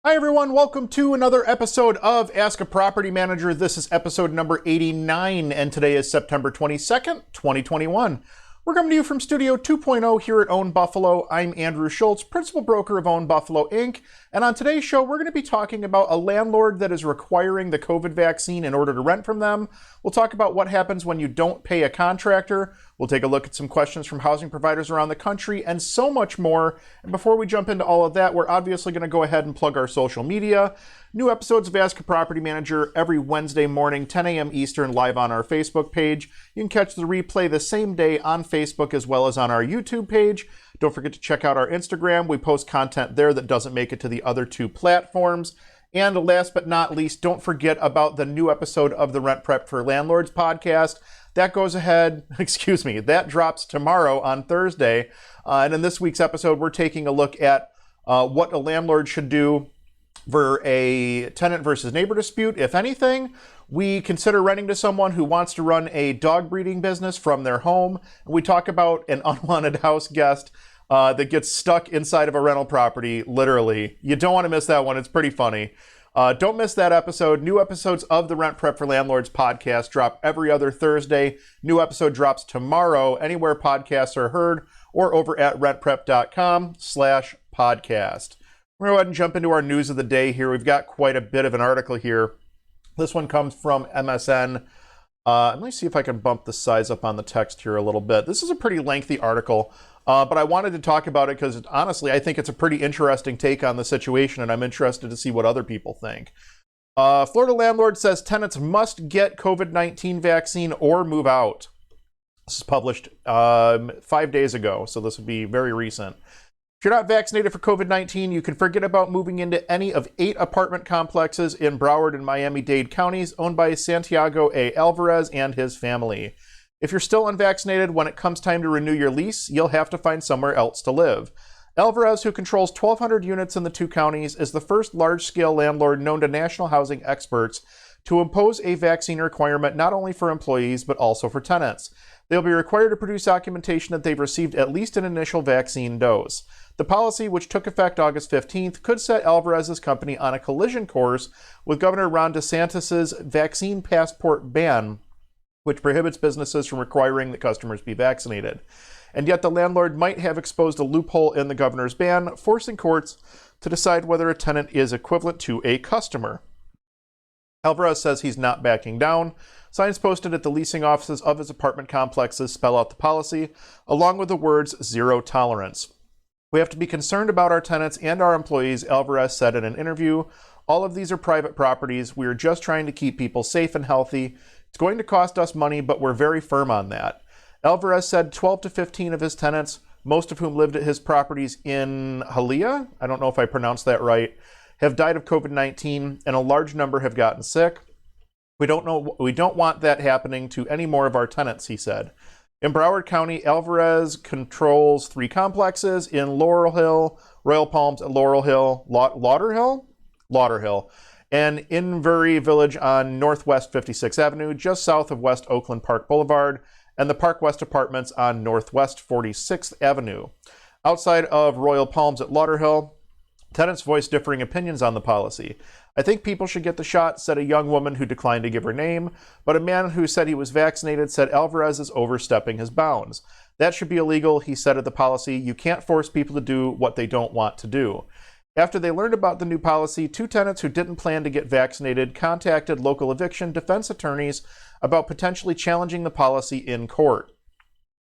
Hi everyone, welcome to another episode of Ask a Property Manager. This is episode number 89 and today is September 22nd, 2021. We're coming to you from Studio 2.0 here at Own Buffalo. I'm Andrew Schultz, principal broker of Own Buffalo Inc. And on today's show, we're going to be talking about a landlord that is requiring the COVID vaccine in order to rent from them. We'll talk about what happens when you don't pay a contractor. We'll take a look at some questions from housing providers around the country and so much more. And before we jump into all of that, we're obviously going to go ahead and plug our social media. New episodes of Ask a Property Manager every Wednesday morning, 10 a.m. Eastern, live on our Facebook page. You can catch the replay the same day on Facebook as well as on our YouTube page. Don't forget to check out our Instagram. We post content there that doesn't make it to the other two platforms. And last but not least, don't forget about the new episode of the Rent Prep for Landlords podcast. That goes ahead, that drops tomorrow on Thursday. And in this week's episode, we're taking a look at what a landlord should do for a tenant versus neighbor dispute. If anything, we consider renting to someone who wants to run a dog breeding business from their home. And we talk about an unwanted house guest that gets stuck inside of a rental property, literally. You don't want to miss that one. It's pretty funny. Don't miss that episode. New episodes of the Rent Prep for Landlords podcast drop every other Thursday. New episode drops tomorrow, anywhere podcasts are heard, or over at rentprep.com/podcast. We're going to go ahead and jump into our news of the day here. We've got quite a bit of an article here. This one comes from MSN. Let me see if I can bump the size up on the text here a little bit. This is a pretty lengthy article, but I wanted to talk about it because honestly, I think it's a pretty interesting take on the situation, and I'm interested to see what other people think. Florida landlord says tenants must get COVID-19 vaccine or move out. This is published 5 days ago, so this would be very recent. If you're not vaccinated for COVID-19, you can forget about moving into any of 8 apartment complexes in Broward and Miami-Dade counties owned by Santiago A. Alvarez and his family. If you're still unvaccinated, when it comes time to renew your lease, you'll have to find somewhere else to live. Alvarez, who controls 1,200 units in the 2 counties, is the first large-scale landlord known to national housing experts to impose a vaccine requirement not only for employees, but also for tenants. They'll be required to produce documentation that they've received at least an initial vaccine dose. The policy, which took effect August 15th, could set Alvarez's company on a collision course with Governor Ron DeSantis' vaccine passport ban, which prohibits businesses from requiring that customers be vaccinated. And yet the landlord might have exposed a loophole in the governor's ban, forcing courts to decide whether a tenant is equivalent to a customer. Alvarez says he's not backing down. Signs posted at the leasing offices of his apartment complexes spell out the policy, along with the words "zero tolerance." We have to be concerned about our tenants and our employees, Alvarez said in an interview. All of these are private properties. We are just trying to keep people safe and healthy. It's going to cost us money, but we're very firm on that. Alvarez said 12 to 15 of his tenants, most of whom lived at his properties in Hialeah, I don't know if I pronounced that right, have died of COVID-19, and a large number have gotten sick. We don't want that happening to any more of our tenants, he said. In Broward County, Alvarez controls 3 complexes in Laurel Hill, Royal Palms, and Lauderhill, and Invery Village on Northwest 56th Avenue, just south of West Oakland Park Boulevard, and the Park West Apartments on Northwest 46th Avenue. Outside of Royal Palms at Lauderhill, tenants voiced differing opinions on the policy. I think people should get the shot, said a young woman who declined to give her name, but a man who said he was vaccinated said Alvarez is overstepping his bounds. That should be illegal, he said of the policy. You can't force people to do what they don't want to do. After they learned about the new policy, 2 tenants who didn't plan to get vaccinated contacted local eviction defense attorneys about potentially challenging the policy in court.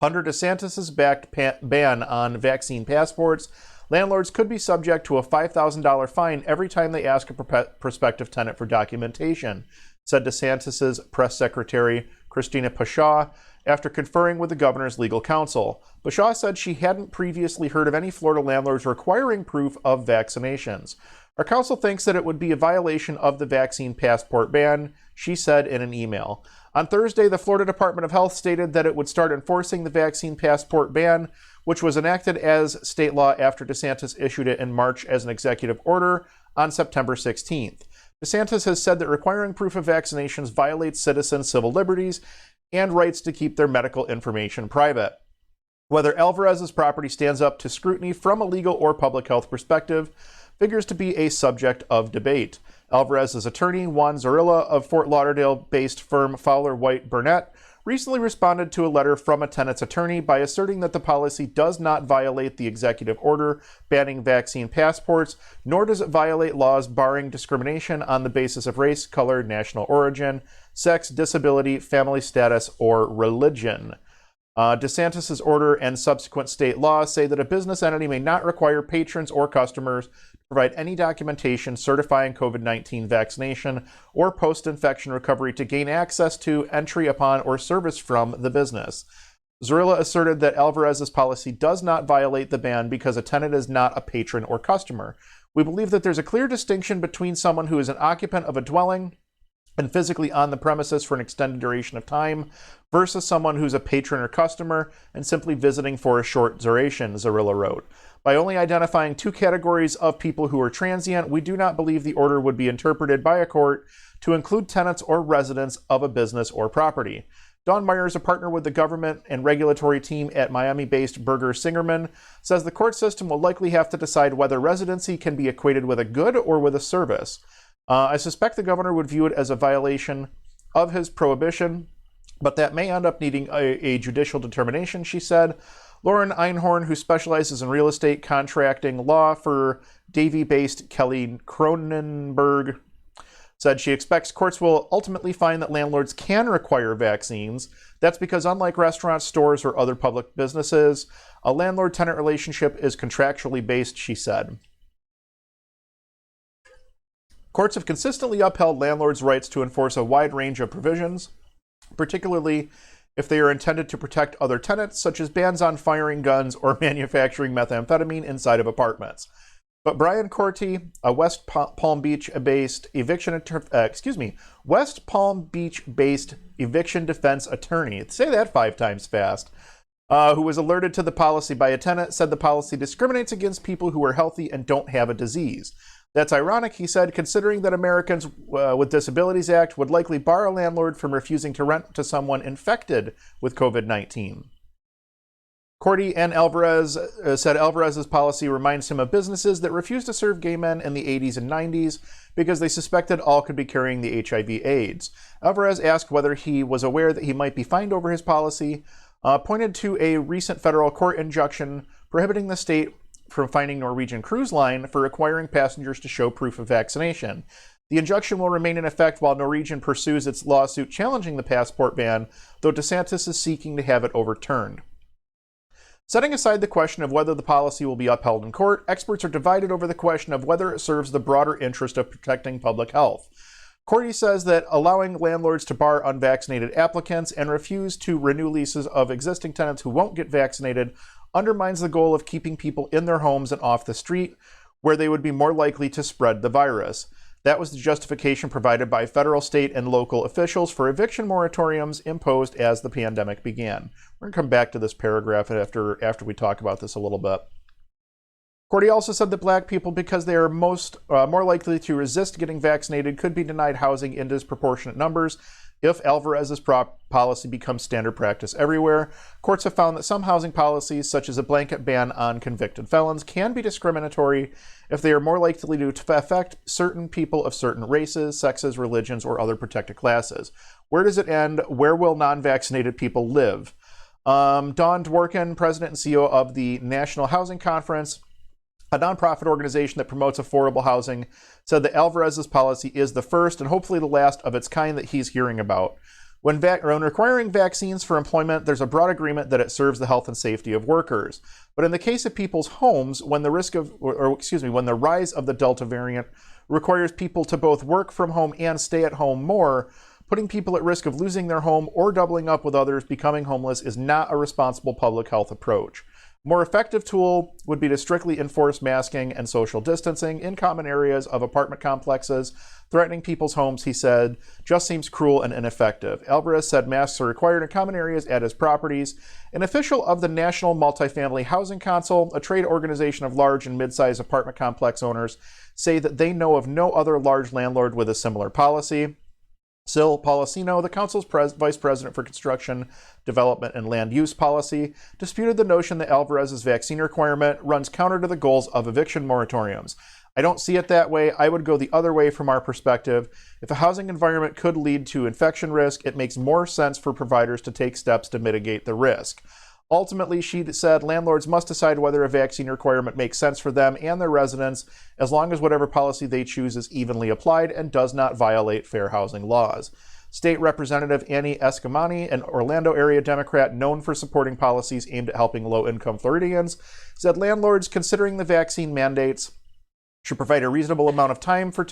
Under DeSantis' backed ban on vaccine passports, landlords could be subject to a $5,000 fine every time they ask a prospective tenant for documentation, said DeSantis' press secretary, Christina Pashaw, after conferring with the governor's legal counsel. Pashaw said she hadn't previously heard of any Florida landlords requiring proof of vaccinations. Our counsel thinks that it would be a violation of the vaccine passport ban, she said in an email. On Thursday, the Florida Department of Health stated that it would start enforcing the vaccine passport ban, which was enacted as state law after DeSantis issued it in March as an executive order on September 16th. DeSantis has said that requiring proof of vaccinations violates citizens' civil liberties and rights to keep their medical information private. Whether Alvarez's property stands up to scrutiny from a legal or public health perspective, figures to be a subject of debate. Alvarez's attorney, Juan Zorrilla of Fort Lauderdale-based firm Fowler White Burnett, recently responded to a letter from a tenant's attorney by asserting that the policy does not violate the executive order banning vaccine passports, nor does it violate laws barring discrimination on the basis of race, color, national origin, sex, disability, family status, or religion. DeSantis' order and subsequent state laws say that a business entity may not require patrons or customers to provide any documentation certifying COVID-19 vaccination or post-infection recovery to gain access to, entry upon, or service from the business. Zorrilla asserted that Alvarez's policy does not violate the ban because a tenant is not a patron or customer. We believe that there's a clear distinction between someone who is an occupant of a dwelling and physically on the premises for an extended duration of time versus someone who's a patron or customer and simply visiting for a short duration, Zorrilla wrote. By only identifying two categories of people who are transient, we do not believe the order would be interpreted by a court to include tenants or residents of a business or property. Dawn Myers, a partner with the government and regulatory team at Miami-based Berger Singerman, says the court system will likely have to decide whether residency can be equated with a good or with a service. I suspect the governor would view it as a violation of his prohibition, but that may end up needing a judicial determination, she said. Lauren Einhorn, who specializes in real estate contracting law for Davie-based Kelly Cronenberg, said she expects courts will ultimately find that landlords can require vaccines. That's because unlike restaurants, stores, or other public businesses, a landlord-tenant relationship is contractually based, she said. Courts have consistently upheld landlords' rights to enforce a wide range of provisions, particularly if they are intended to protect other tenants, such as bans on firing guns or manufacturing methamphetamine inside of apartments. But Brian Corti, a West Palm Beach-based eviction defense attorney, say that 5 times fast, who was alerted to the policy by a tenant, said the policy discriminates against people who are healthy and don't have a disease. That's ironic, he said, considering that Americans with Disabilities Act would likely bar a landlord from refusing to rent to someone infected with COVID-19. Cordy and Alvarez said Alvarez's policy reminds him of businesses that refused to serve gay men in the 80s and 90s because they suspected all could be carrying the HIV/AIDS. Alvarez asked whether he was aware that he might be fined over his policy, pointed to a recent federal court injunction prohibiting the state from fining Norwegian Cruise Line for requiring passengers to show proof of vaccination. The injunction will remain in effect while Norwegian pursues its lawsuit challenging the passport ban, though DeSantis is seeking to have it overturned. Setting aside the question of whether the policy will be upheld in court, experts are divided over the question of whether it serves the broader interest of protecting public health. Cordy says that allowing landlords to bar unvaccinated applicants and refuse to renew leases of existing tenants who won't get vaccinated undermines the goal of keeping people in their homes and off the street, where they would be more likely to spread the virus. That was the justification provided by federal, state, and local officials for eviction moratoriums imposed as the pandemic began. We're going to come back to this paragraph after we talk about this a little bit. Cordy also said that black people, because they are more likely to resist getting vaccinated, could be denied housing in disproportionate numbers if Alvarez's policy becomes standard practice everywhere. Courts have found that some housing policies, such as a blanket ban on convicted felons, can be discriminatory if they are more likely to affect certain people of certain races, sexes, religions, or other protected classes. Where does it end? Where will non-vaccinated people live? Dawn Dworkin, president and CEO of the National Housing Conference, a nonprofit organization that promotes affordable housing, said that Alvarez's policy is the first and hopefully the last of its kind that he's hearing about. When requiring vaccines for employment, there's a broad agreement that it serves the health and safety of workers. But in the case of people's homes, when the rise of the Delta variant requires people to both work from home and stay at home more, putting people at risk of losing their home or doubling up with others becoming homeless is not a responsible public health approach. A more effective tool would be to strictly enforce masking and social distancing in common areas of apartment complexes. Threatening people's homes, he said, just seems cruel and ineffective. Alvarez said masks are required in common areas at his properties. An official of the National Multifamily Housing Council, a trade organization of large and mid-sized apartment complex owners, say that they know of no other large landlord with a similar policy. Sil Policino, the council's vice president for construction, development, and land use policy, disputed the notion that Alvarez's vaccine requirement runs counter to the goals of eviction moratoriums. I don't see it that way. I would go the other way from our perspective. If a housing environment could lead to infection risk, it makes more sense for providers to take steps to mitigate the risk. Ultimately, she said, landlords must decide whether a vaccine requirement makes sense for them and their residents, as long as whatever policy they choose is evenly applied and does not violate fair housing laws. State Representative Annie Escamani, an Orlando area Democrat known for supporting policies aimed at helping low-income Floridians, said landlords considering the vaccine mandates should provide a reasonable amount of time for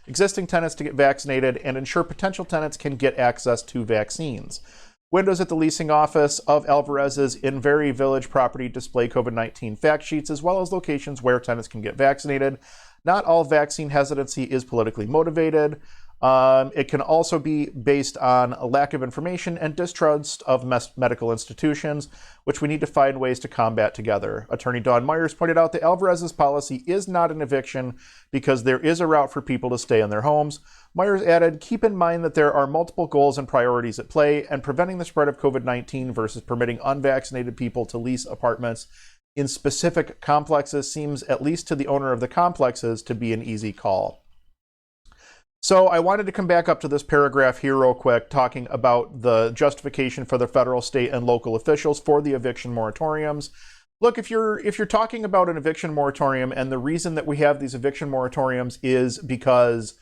existing tenants to get vaccinated and ensure potential tenants can get access to vaccines. Windows at the leasing office of Alvarez's Invery Village property display COVID-19 fact sheets, as well as locations where tenants can get vaccinated. Not all vaccine hesitancy is politically motivated. It can also be based on a lack of information and distrust of medical institutions, which we need to find ways to combat together. Attorney Dawn Myers pointed out that Alvarez's policy is not an eviction because there is a route for people to stay in their homes. Myers added, keep in mind that there are multiple goals and priorities at play, and preventing the spread of COVID-19 versus permitting unvaccinated people to lease apartments in specific complexes seems, at least to the owner of the complexes, to be an easy call. So I wanted to come back up to this paragraph here real quick, talking about the justification for the federal, state, and local officials for the eviction moratoriums. Look, if you're talking about an eviction moratorium, and the reason that we have these eviction moratoriums is because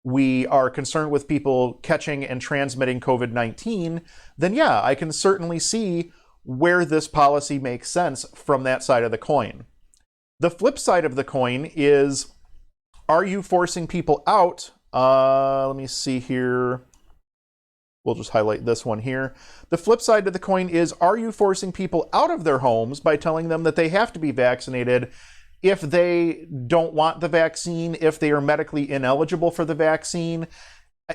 we are concerned with people catching and transmitting COVID-19, then yeah, I can certainly see where this policy makes sense from that side of the coin. The flip side of the coin is, are you forcing people out? Let me see here. We'll just highlight this one here. The flip side of the coin is, are you forcing people out of their homes by telling them that they have to be vaccinated if they don't want the vaccine, if they are medically ineligible for the vaccine,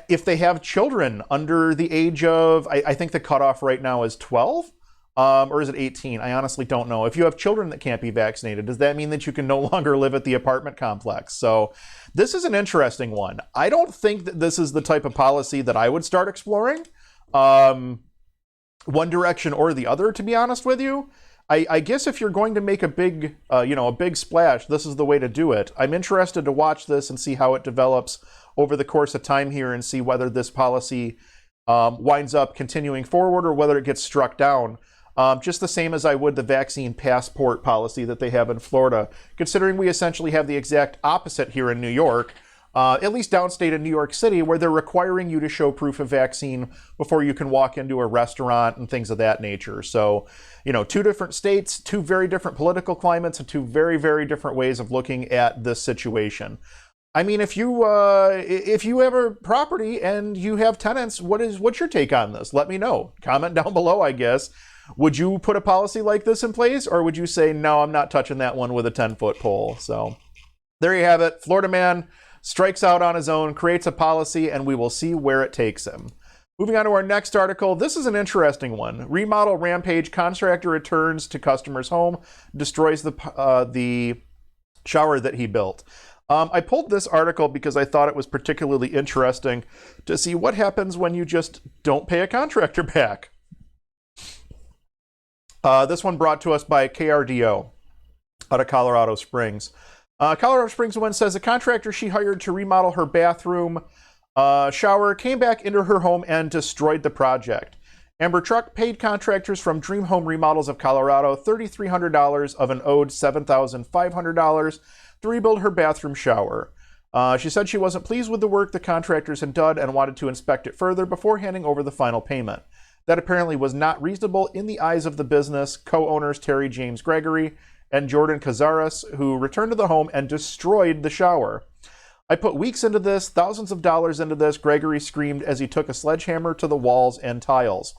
if they have children under the age of, I think the cutoff right now is 12? Or is it 18? I honestly don't know. If you have children that can't be vaccinated, does that mean that you can no longer live at the apartment complex? So this is an interesting one. I don't think that this is the type of policy that I would start exploring, one direction or the other, to be honest with you. I guess if you're going to make a big, a big splash, this is the way to do it. I'm interested to watch this and see how it develops over the course of time here and see whether this policy winds up continuing forward or whether it gets struck down. Just the same as I would the vaccine passport policy that they have in Florida, considering we essentially have the exact opposite here in New York, at least downstate in New York City, where they're requiring you to show proof of vaccine before you can walk into a restaurant and things of that nature. So, two different states, two very different political climates, and two very, very different ways of looking at this situation. I mean, if you have a property and you have tenants, what's your take on this? Let me know. Comment down below, I guess. Would you put a policy like this in place, or would you say, no, I'm not touching that one with a 10-foot pole? So there you have it. Florida man strikes out on his own, creates a policy, and we will see where it takes him. Moving on to our next article. This is an interesting one. Remodel rampage, contractor returns to customer's home, destroys the shower that he built. I pulled this article because I thought it was particularly interesting to see what happens when you just don't pay a contractor back. This one brought to us by KRDO out of Colorado Springs. Colorado Springs woman says a contractor she hired to remodel her bathroom shower came back into her home and destroyed the project. Amber Truck paid contractors from Dream Home Remodels of Colorado $3,300 of an owed $7,500 to rebuild her bathroom shower. She said she wasn't pleased with the work the contractors had done and wanted to inspect it further before handing over the final payment. That apparently was not reasonable in the eyes of the business co-owners Terry James Gregory and Jordan Cazares, who returned to the home and destroyed the shower. I put weeks into this, thousands of dollars into this, Gregory screamed as he took a sledgehammer to the walls and tiles.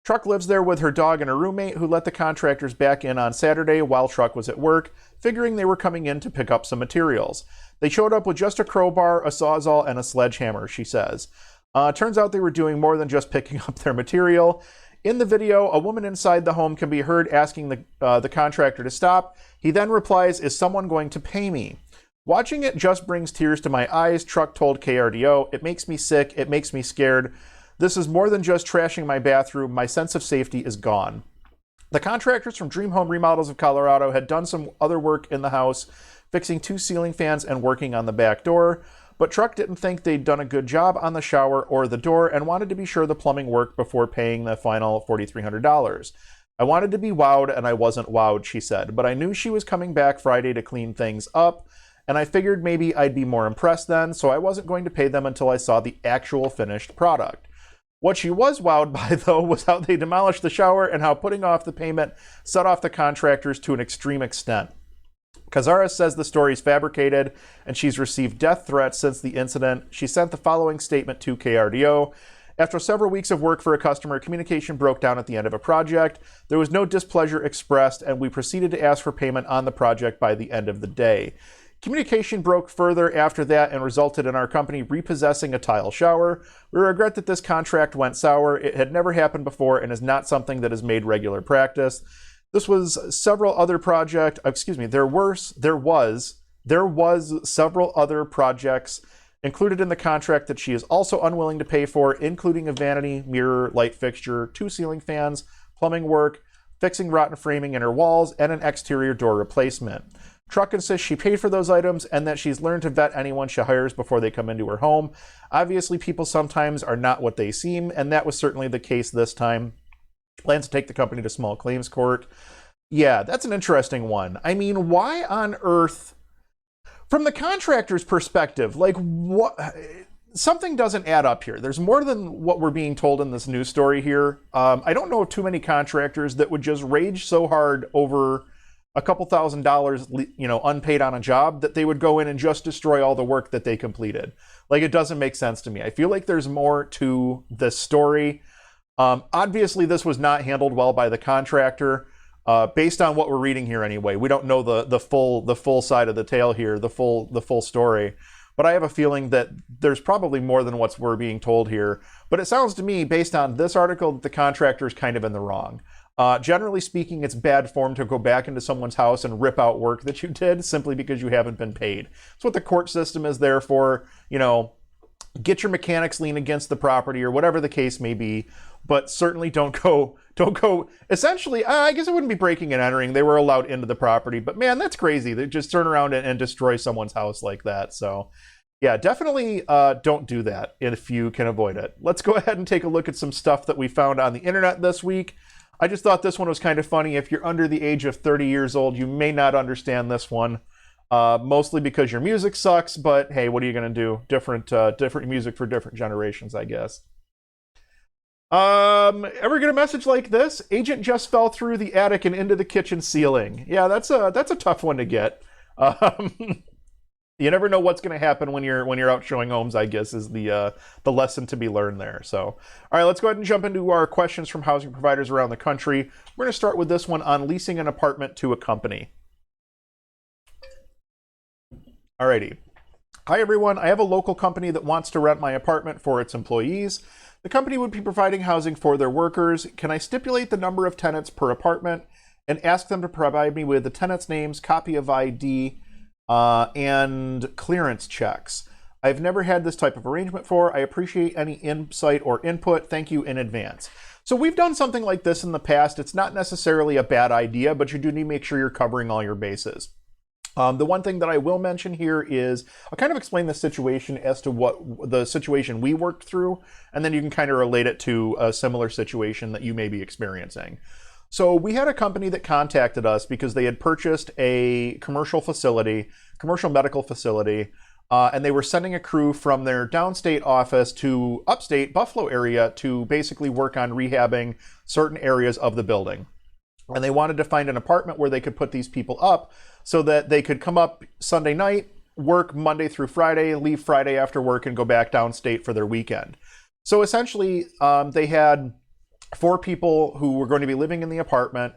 Truck lives there with her dog and a roommate who let the contractors back in on Saturday while Truck was at work, figuring they were coming in to pick up some materials. They showed up with just a crowbar, a sawzall, and a sledgehammer, she says. Turns out they were doing more than just picking up their material. In the video, a woman inside the home can be heard asking the contractor to stop. He then replies, "Is someone going to pay me?" Watching it just brings tears to my eyes, Truck told KRDO. It makes me sick. It makes me scared. This is more than just trashing my bathroom. My sense of safety is gone. The contractors from Dream Home Remodels of Colorado had done some other work in the house fixing 2 ceiling fans, and working on the back door. But Truck didn't think they'd done a good job on the shower or the door and wanted to be sure the plumbing worked before paying the final $4,300. I wanted to be wowed, and I wasn't wowed, she said, but I knew she was coming back Friday to clean things up, and I figured maybe I'd be more impressed then, so I wasn't going to pay them until I saw the actual finished product. What she was wowed by, though, was how they demolished the shower and how putting off the payment set off the contractors to an extreme extent. Cazares says the story is fabricated, and she's received death threats since the incident. She sent the following statement to KRDO. After several weeks of work for a customer, communication broke down at the end of a project. There was no displeasure expressed, and we proceeded to ask for payment on the project by the end of the day. Communication broke further after that and resulted in our company repossessing a tile shower. We regret that this contract went sour. It had never happened before and is not something that is made regular practice. This was several other projects, there was several other projects included in the contract that she is also unwilling to pay for, including a vanity, mirror, light fixture, 2 ceiling fans, plumbing work, fixing rotten framing in her walls, and an exterior door replacement. Truck insists she paid for those items and that she's learned to vet anyone she hires before they come into her home. Obviously, people sometimes are not what they seem, and that was certainly the case this time. She plans to take the company to small claims court. Yeah, that's an interesting one. I mean, why on earth, from the contractor's perspective, like what? Something doesn't add up here. There's more than what we're being told in this news story here. I don't know of too many contractors that would just rage so hard over a couple $1,000s, unpaid on a job that they would go in and just destroy all the work that they completed. Like, it doesn't make sense to me. I feel like there's more to this story. Obviously, this was not handled well by the contractor. Based on what we're reading here anyway, we don't know the full side of the tale here, the full story. But I have a feeling that there's probably more than what's we're being told here. But it sounds to me, based on this article, that the contractor is kind of in the wrong. Generally speaking, it's bad form to go back into someone's house and rip out work that you did simply because you haven't been paid. That's what the court system is there for. Get your mechanics lien against the property or whatever the case may be, but certainly don't go. Essentially, I guess it wouldn't be breaking and entering. They were allowed into the property, but man, that's crazy. They just turn around and destroy someone's house like that. So yeah, definitely don't do that if you can avoid it. Let's go ahead and take a look at some stuff that we found on the internet this week. I just thought this one was kind of funny. If you're under the age of 30 years old, you may not understand this one. Mostly because your music sucks, but hey, what are you going to do? Different music for different generations, I guess. Ever get a message like this? Agent just fell through the attic and into the kitchen ceiling. Yeah, that's a tough one to get. You never know what's going to happen when you're out showing homes, I guess, is the lesson to be learned there. So, all right, let's go ahead and jump into our questions from housing providers around the country. We're going to start with this one on leasing an apartment to a company. Alrighty. Hi everyone, I have a local company that wants to rent my apartment for its employees. The company would be providing housing for their workers. Can I stipulate the number of tenants per apartment and ask them to provide me with the tenants' names, copy of ID, and clearance checks? I've never had this type of arrangement before. I appreciate any insight or input. Thank you in advance. So we've done something like this in the past. It's not necessarily a bad idea, but you do need to make sure you're covering all your bases. The one thing that I will mention here is I'll kind of explain the situation as to what the situation we worked through, and then you can kind of relate it to a similar situation that you may be experiencing. So we had a company that contacted us because they had purchased a commercial medical facility, and they were sending a crew from their downstate office to upstate Buffalo area to basically work on rehabbing certain areas of the building. And they wanted to find an apartment where they could put these people up so that they could come up Sunday night, work Monday through Friday, leave Friday after work, and go back downstate for their weekend. So essentially, they had 4 people who were going to be living in the apartment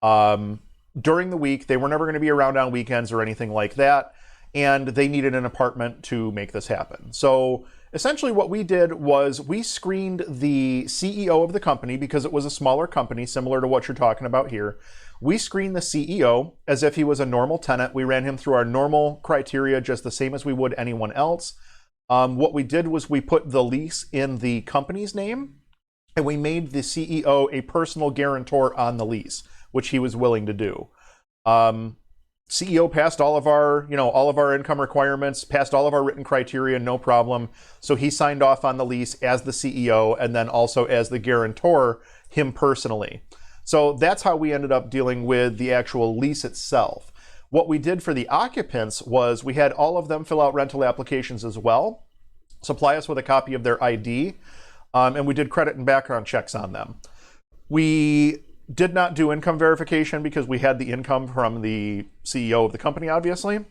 during the week. They were never going to be around on weekends or anything like that, and they needed an apartment to make this happen. So essentially what we did was we screened the CEO of the company because it was a smaller company, similar to what you're talking about here. We screened the CEO as if he was a normal tenant. We ran him through our normal criteria, just the same as we would anyone else. What we did was we put the lease in the company's name, and we made the CEO a personal guarantor on the lease, which he was willing to do. CEO passed all of our, all of our income requirements, passed all of our written criteria, no problem. So he signed off on the lease as the CEO and then also as the guarantor, him personally. So that's how we ended up dealing with the actual lease itself. What we did for the occupants was we had all of them fill out rental applications as well, supply us with a copy of their ID, and we did credit and background checks on them. We did not do income verification because we had the income from the CEO of the company, obviously.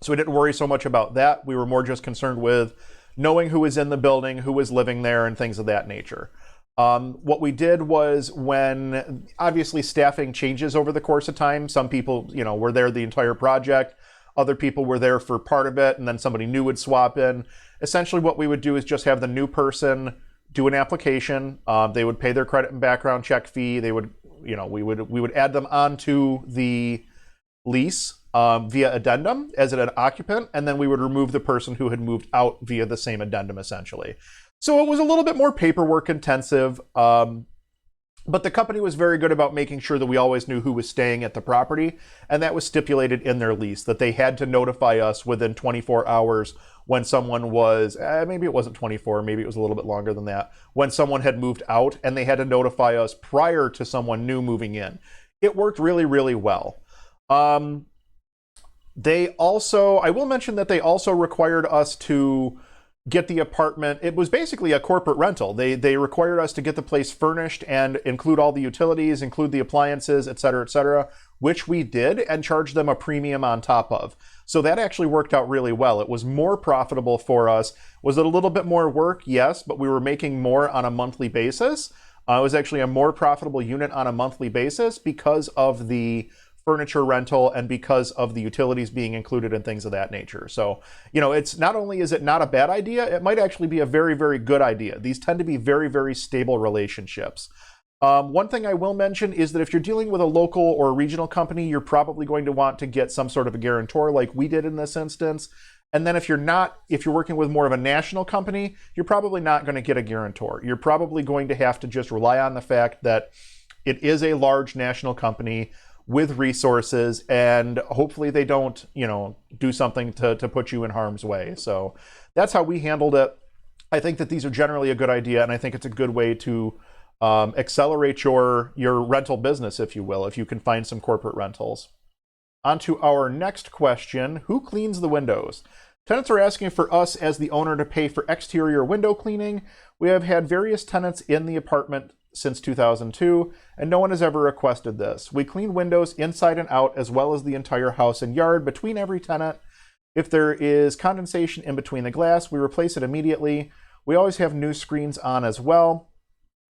So we didn't worry so much about that. We were more just concerned with knowing who was in the building, who was living there, and things of that nature. What we did was, when obviously staffing changes over the course of time, some people, were there the entire project. Other people were there for part of it, and then somebody new would swap in. Essentially what we would do is just have the new person do an application. They would pay their credit and background check fee. They would, we would add them onto the lease via addendum as an occupant, and then we would remove the person who had moved out via the same addendum, essentially. So it was a little bit more paperwork intensive, but the company was very good about making sure that we always knew who was staying at the property, and that was stipulated in their lease, that they had to notify us within 24 hours when someone was, maybe it wasn't 24, maybe it was a little bit longer than that, when someone had moved out, and they had to notify us prior to someone new moving in. It worked really, really well. They also, I will mention that they also required us to get the apartment. It was basically a corporate rental. They required us to get the place furnished and include all the utilities, include the appliances, et cetera, which we did, and charged them a premium on top of. So that actually worked out really well. It was more profitable for us. Was it a little bit more work? Yes, but we were making more on a monthly basis. It was actually a more profitable unit on a monthly basis because of the furniture rental and because of the utilities being included and things of that nature. So, it's not only is it not a bad idea, it might actually be a very, very good idea. These tend to be very, very stable relationships. One thing I will mention is that if you're dealing with a local or regional company, you're probably going to want to get some sort of a guarantor like we did in this instance. And then if you're working with more of a national company, you're probably not going to get a guarantor. You're probably going to have to just rely on the fact that it is a large national company with resources, and hopefully they don't, do something to put you in harm's way. So that's how we handled it. I think that these are generally a good idea, and I think it's a good way to accelerate your rental business, if you will, if you can find some corporate rentals. On to our next question. Who cleans the windows? Tenants are asking for us as the owner to pay for exterior window cleaning. We have had various tenants in the apartment since 2002, and no one has ever requested this. We clean windows inside and out, as well as the entire house and yard between every tenant. If there is condensation in between the glass, we replace it immediately. We always have new screens on as well.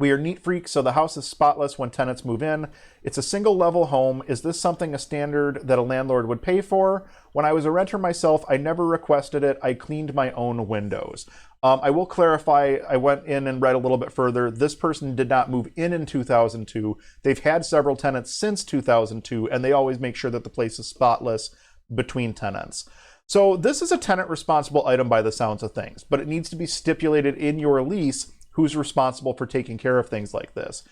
We are neat freaks, so the house is spotless when tenants move in. It's a single level home. Is this something a standard that a landlord would pay for? When I was a renter myself, I never requested it. I cleaned my own windows. I will clarify, I went in and read a little bit further. This person did not move in 2002. They've had several tenants since 2002, and they always make sure that the place is spotless between tenants. So this is a tenant responsible item by the sounds of things, but it needs to be stipulated in your lease who's responsible for taking care of things like this.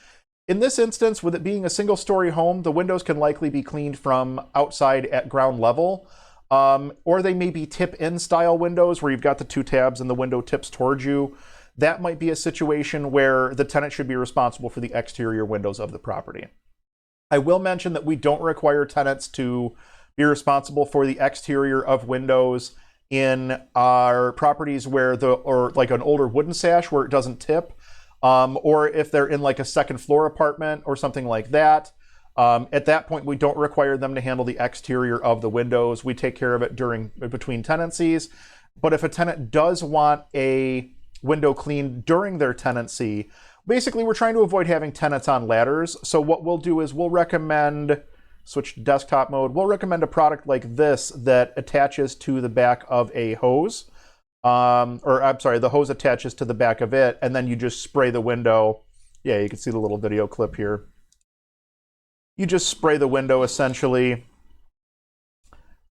In this instance, with it being a single-story home, the windows can likely be cleaned from outside at ground level. Or they may be tip-in style windows where you've got the two tabs and the window tips towards you. That might be a situation where the tenant should be responsible for the exterior windows of the property. I will mention that we don't require tenants to be responsible for the exterior of windows in our properties where or like an older wooden sash where it doesn't tip, or if they're in like a second floor apartment or something like that. At that point, we don't require them to handle the exterior of the windows. We take care of it between tenancies. But if a tenant does want a window cleaned during their tenancy, basically we're trying to avoid having tenants on ladders. So what we'll do is we'll recommend, switch to desktop mode, we'll recommend a product like this that attaches to the back of a hose. The hose attaches to the back of it, and then you just spray the window. Yeah, you can see the little video clip here. You just spray the window essentially,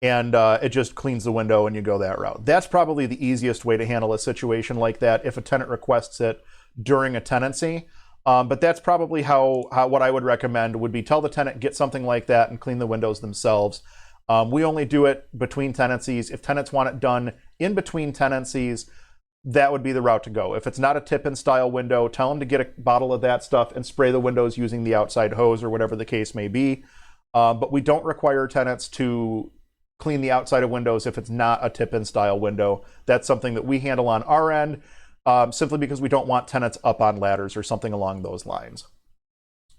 and it just cleans the window and you go that route. That's probably the easiest way to handle a situation like that if a tenant requests it during a tenancy. But that's probably how what I would recommend would be tell the tenant, get something like that and clean the windows themselves. We only do it between tenancies. If tenants want it done in between tenancies, that would be the route to go. If it's not a tip-in style window, tell them to get a bottle of that stuff and spray the windows using the outside hose or whatever the case may be. But we don't require tenants to clean the outside of windows if it's not a tip-in style window. That's something that we handle on our end, simply because we don't want tenants up on ladders or something along those lines.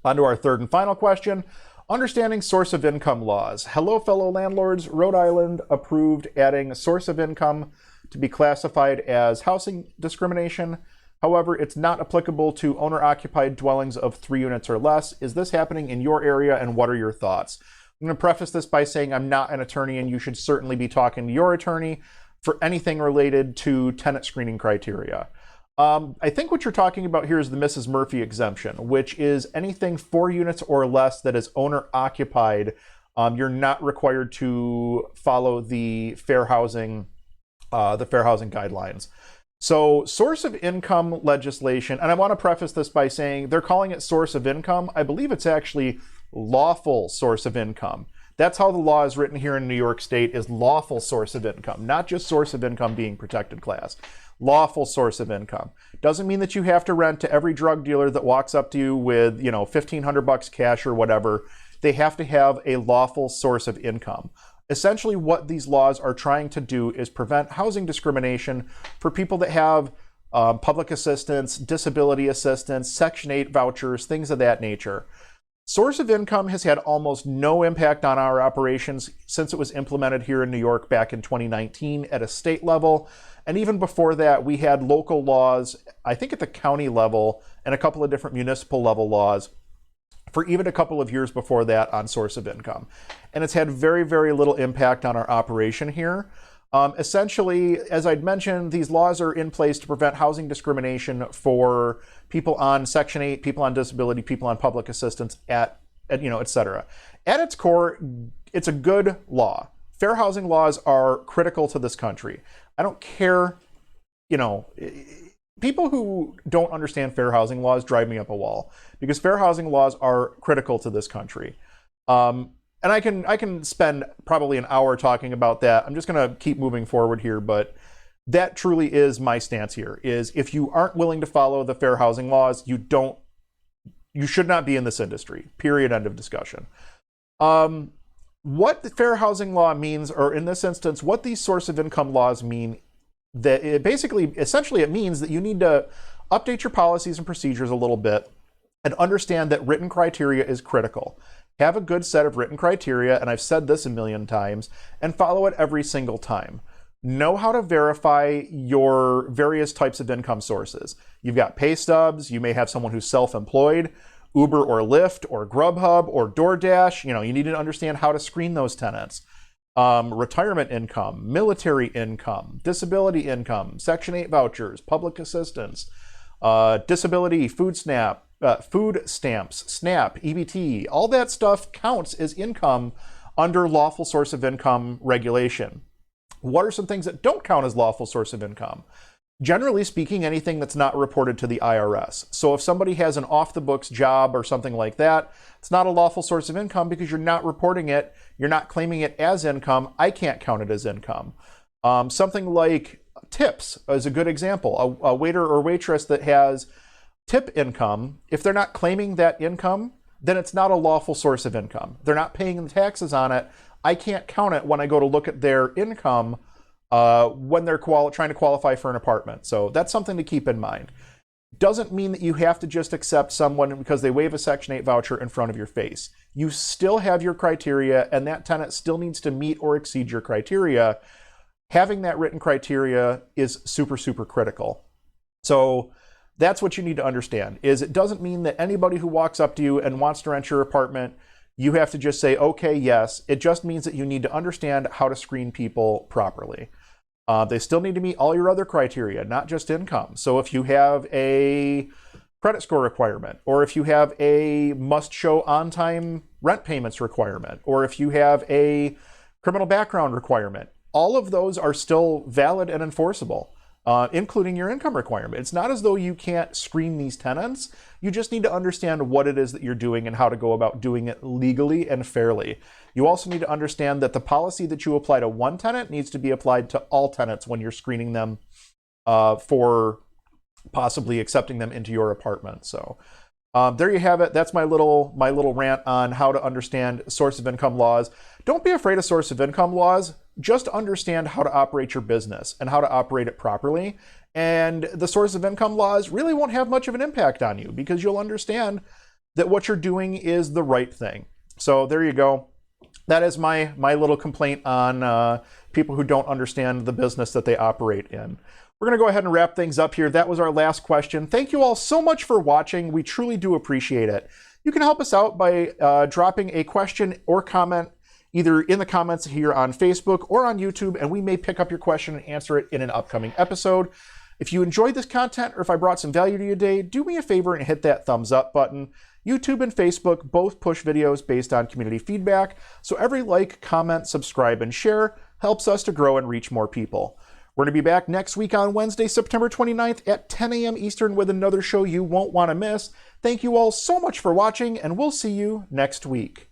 On to our third and final question. Understanding source of income laws. Hello, fellow landlords. Rhode Island approved adding source of income to be classified as housing discrimination. However, it's not applicable to owner-occupied dwellings of 3 units or less. Is this happening in your area, and what are your thoughts? I'm going to preface this by saying I'm not an attorney, and you should certainly be talking to your attorney for anything related to tenant screening criteria. I think what you're talking about here is the Mrs. Murphy exemption, which is anything 4 units or less that is owner-occupied. You're not required to follow the fair housing guidelines. So source of income legislation, and I want to preface this by saying they're calling it source of income. I believe it's actually lawful source of income. That's how the law is written here in New York State, is lawful source of income, not just source of income being protected class. Lawful source of income. Doesn't mean that you have to rent to every drug dealer that walks up to you with, $1,500 cash or whatever. They have to have a lawful source of income. Essentially, what these laws are trying to do is prevent housing discrimination for people that have public assistance, disability assistance, Section 8 vouchers, things of that nature. Source of income has had almost no impact on our operations since it was implemented here in New York back in 2019 at a state level. And even before that, we had local laws, I think at the county level, and a couple of different municipal level laws for even a couple of years before that on source of income. And it's had very, very little impact on our operation here. Essentially, as I'd mentioned, these laws are in place to prevent housing discrimination for people on Section 8, people on disability, people on public assistance, et cetera. At its core, it's a good law. Fair housing laws are critical to this country. I don't care, people who don't understand fair housing laws drive me up a wall, because fair housing laws are critical to this country. And I can spend probably an hour talking about that. I'm just going to keep moving forward here, but that truly is my stance here, is if you aren't willing to follow the fair housing laws, you should not be in this industry, period, end of discussion. What the fair housing law means, or in this instance, what these source of income laws mean, that it essentially it means that you need to update your policies and procedures a little bit and understand that written criteria is critical. Have a good set of written criteria, and I've said this a million times, and follow it every single time. Know how to verify your various types of income sources. You've got pay stubs, you may have someone who's self-employed, Uber or Lyft or Grubhub or DoorDash. You need to understand how to screen those tenants. Retirement income, military income, disability income, Section 8 vouchers, public assistance, disability, food stamps, SNAP, EBT, all that stuff counts as income under lawful source of income regulation. What are some things that don't count as lawful source of income? Generally speaking, anything that's not reported to the IRS. So if somebody has an off-the-books job or something like that, it's not a lawful source of income because you're not reporting it, you're not claiming it as income. I can't count it as income. Something like tips is a good example. A waiter or waitress that has tip income, if they're not claiming that income, then it's not a lawful source of income. They're not paying the taxes on it. I can't count it when I go to look at their income when they're trying to qualify for an apartment. So that's something to keep in mind. Doesn't mean that you have to just accept someone because they wave a Section 8 voucher in front of your face. You still have your criteria, and that tenant still needs to meet or exceed your criteria. Having that written criteria is super, super critical. So that's what you need to understand, is it doesn't mean that anybody who walks up to you and wants to rent your apartment, you have to just say, okay, yes. It just means that you need to understand how to screen people properly. They still need to meet all your other criteria, not just income. So if you have a credit score requirement, or if you have a must show on-time rent payments requirement, or if you have a criminal background requirement, all of those are still valid and enforceable. including your income requirement. It's not as though you can't screen these tenants. You just need to understand what it is that you're doing and how to go about doing it legally and fairly. You also need to understand that the policy that you apply to one tenant needs to be applied to all tenants when you're screening them for possibly accepting them into your apartment. So there you have it. That's my little rant on how to understand source of income laws. Don't be afraid of source of income laws. Just understand how to operate your business and how to operate it properly. And the source of income laws really won't have much of an impact on you because you'll understand that what you're doing is the right thing. So there you go. That is my little complaint on people who don't understand the business that they operate in. We're going to go ahead and wrap things up here. That was our last question. Thank you all so much for watching. We truly do appreciate it. You can help us out by dropping a question or comment either in the comments here on Facebook or on YouTube, and we may pick up your question and answer it in an upcoming episode. If you enjoyed this content or if I brought some value to you today, do me a favor and hit that thumbs up button. YouTube and Facebook both push videos based on community feedback, so every like, comment, subscribe, and share helps us to grow and reach more people. We're going to be back next week on Wednesday, September 29th at 10 a.m. Eastern with another show you won't want to miss. Thank you all so much for watching, and we'll see you next week.